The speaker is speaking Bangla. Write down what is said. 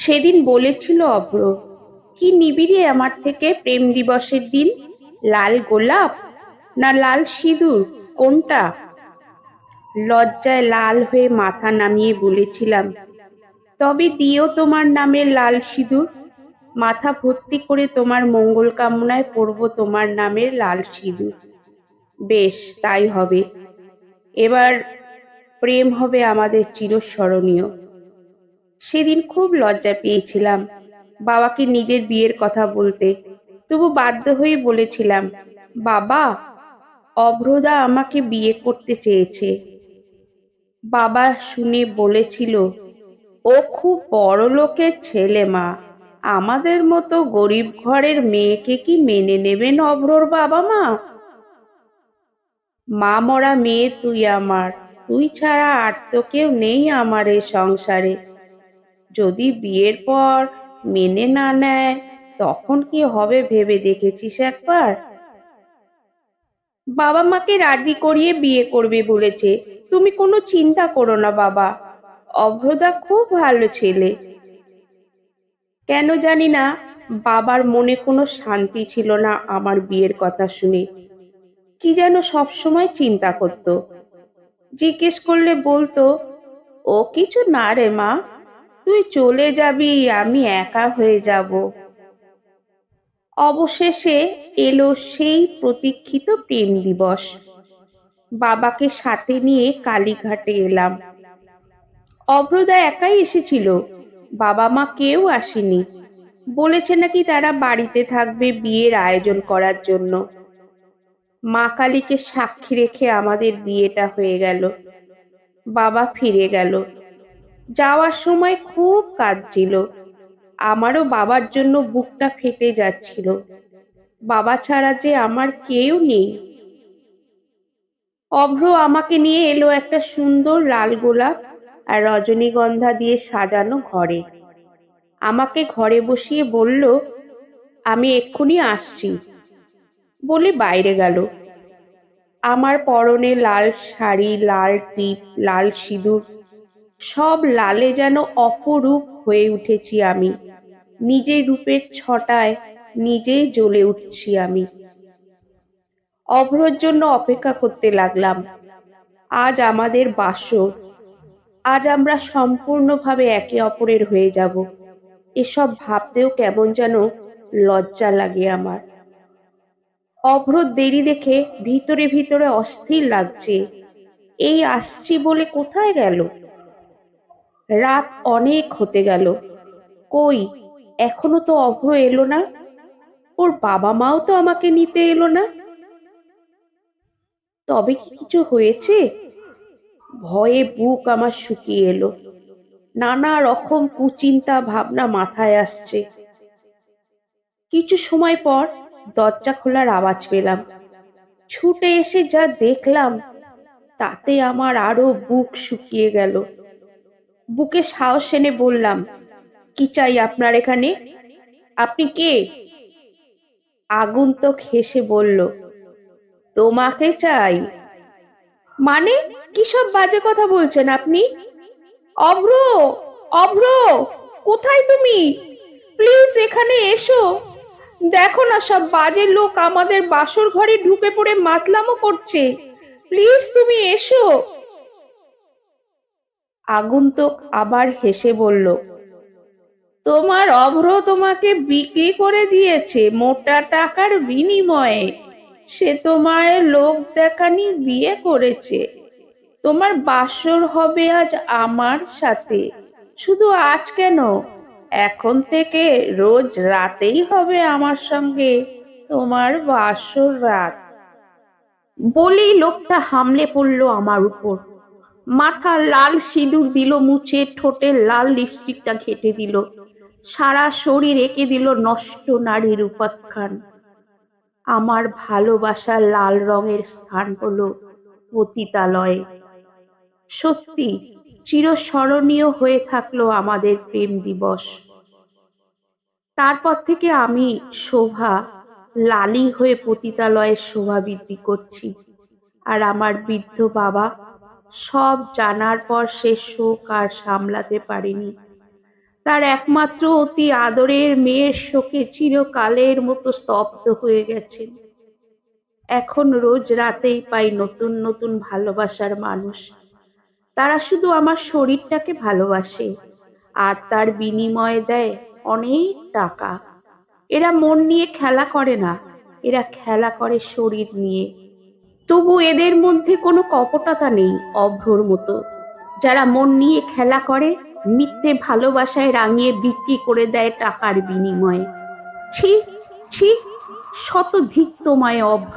সেদিন বলেছিল অভ্র, কি নিবি রে আমার থেকে প্রেম দিবসের দিন? লাল গোলাপ না লাল সিঁদুর, কোনটা? লজ্জায় লাল হয়ে মাথা নামিয়ে বলেছিলাম, তবে দিও তোমার নামে লাল সিঁদুর। মাথা ভর্তি করে তোমার মঙ্গল কামনায় পরব তোমার নামের লাল সিঁদুর। বেশ, তাই হবে। এবার প্রেম হবে আমাদের চিরস্মরণীয়। সেদিন খুব লজ্জা পেয়েছিলাম বাবাকে নিজের বিয়ের কথা বলতে, তবু বাধ্য হয়ে বলেছিলাম, বাবা, অভ্রদা আমাকে বিয়ে করতে চেয়েছে। বাবা শুনে বলেছিল, ও খুব বড়লোকের ছেলে মা, আমাদের মতো গরিব ঘরের মেয়েকে কি মেনে নেবেন অভ্রর বাবা মা? মা মরা মেয়ে তুই আমার, তুই ছাড়া আর তো কেউ নেই আমার এ সংসারে। যদি বিয়ের পর মেনে না নেয়, তখন কি হবে ভেবে দেখেছিস একবার? বাবা মাকে রাজি করিয়ে বিয়ে করবে বলেছে, তুমি কোনো চিন্তা করো না বাবা, অভ্রদা খুব ভালো ছেলে। কেন জানি না, বাবার মনে কোনো শান্তি ছিল না আমার বিয়ের কথা শুনে। কি যেন সবসময় চিন্তা করত। জিজ্ঞেস করলে বলতো, ও কিছু না রে মা, তুই চলে যাবি, আমি একা হয়ে যাব। অবশেষে এলো সেই প্রতীক্ষিত প্রেম দিবস। বাবাকে সাথে নিয়ে কালীঘাটে এলাম। অভ্রদা একাই এসেছিল, বাবা মা কেউ আসেনি। বলেছে নাকি তারা বাড়িতে থাকবে বিয়ের আয়োজন করার জন্য। মা কালীকে সাক্ষী রেখে আমাদের বিয়েটা হয়ে গেল। বাবা ফিরে গেল। যাওয়ার সময় খুব কাঁদছিল। আমারও বাবার জন্য বুকটা ফেটে যাচ্ছিল। বাবা ছাড়া যে আমার কেউ নেই। অভ্র আমাকে নিয়ে এলো একটা সুন্দর লাল গোলাপ আর রজনীগন্ধা দিয়ে সাজানো ঘরে। আমাকে ঘরে বসিয়ে বলল, আমি এক্ষুনি আসছি, বলে বাইরে গেল। আমার পরনে লাল শাড়ি, লাল টিপ, লাল সিঁদুর, সব লালে যেন অপরূপ হয়ে উঠেছি আমি। নিজের রূপের ছটায় নিজেই জ্বলে উঠছি আমি। অভ্রর জন্য অপেক্ষা করতে লাগলাম। আজ আমাদের বাসর। আজ আমরা সম্পূর্ণভাবে একে অপরের হয়ে যাব। এসব ভাবতেও কেমন যেন লজ্জা লাগে আমার। অভ্রর দেরি দেখে ভিতরে ভিতরে অস্থির লাগছে। এই আসছি বলে কোথায় গেল? রাত অনেক হতে গেল। কই, এখনো তো অভ্র এলো না। ওর বাবা মাও তো আমাকে নিতে এলো না। তবে কি কিছু হয়েছে? ভয়ে বুক আমার শুকিয়ে এলো। নানা রকম কুচিন্তা ভাবনা মাথায় আসছে। কিছু সময় পর দরজা খোলার আওয়াজ পেলাম। ছুটে এসে যা দেখলাম, তাতে আমার আরো বুক শুকিয়ে গেল। বুকে সাহস এনে বললাম, কি চাই আপনার এখানে? আপনি কে? আগন্তুক হেসে বলল, তোমাকে চাই। মানে, কি সব বাজে কথা বলছেন আপনি? অভ্র, অভ্র, কোথায় তুমি? প্লিজ এখানে এসো। দেখো না, সব বাজে লোক আমাদের বাসর ঘরে ঢুকে পড়ে মাতলামো করছে। প্লিজ তুমি এসো। আগন্তুক আবার হেসে বলল, তোমার অভ্র তোমাকে বিক্রি করে দিয়েছে মোটা টাকার বিনিময়ে। সে তোমায় লোক দেখানি বিয়ে করেছে। তোমার বাসর হবে আজ আমার সাথে। শুধু আজ কেন, এখন থেকে রোজ রাতেই হবে আমার সঙ্গে তোমার বাসর রাত। বলেই লোকটা হামলে পড়ল আমার উপর। মাথা লাল সিঁদুর দিল মুছে, ঠোঁটে লাল লিপস্টিকটা ঘেঁটে দিল, সারা শরীর এঁকে দিল নষ্ট নারীর উপাখ্যান। আমার ভালোবাসার লাল রঙের স্থান হলো পতিতালয়ে। সত্যি চিরস্মরণীয় হয়ে থাকলো আমাদের প্রেম দিবস। তারপর থেকে আমি শোভা লালি হয়ে পতিতালয়ের শোভা বৃদ্ধি করছি। আর আমার বৃদ্ধ বাবা সব জানার পর সে শোক আর সামলাতে পারেনি। তার একমাত্র অতি আদরের মেয়ের শোকে চিরকালের মতো স্তব্ধ হয়ে গেছেন। এখন রোজ রাতেই পাই নতুন নতুন ভালোবাসার মানুষ। তারা শুধু আমার শরীরটাকে ভালোবাসে আর তার বিনিময়ে দেয় অনেক টাকা। এরা মন নিয়ে খেলা করে না, এরা খেলা করে শরীর নিয়ে। তবু এদের মধ্যে কোনো কপটতা নেই অভ্রর মতো। যারা মন নিয়ে খেলা করে মিথ্যে ভালোবাসায় রাঙিয়ে বিক্রি করে দেয় টাকার বিনিময়ে। ছি ছি, শত ধিক তোমায় অভ্র।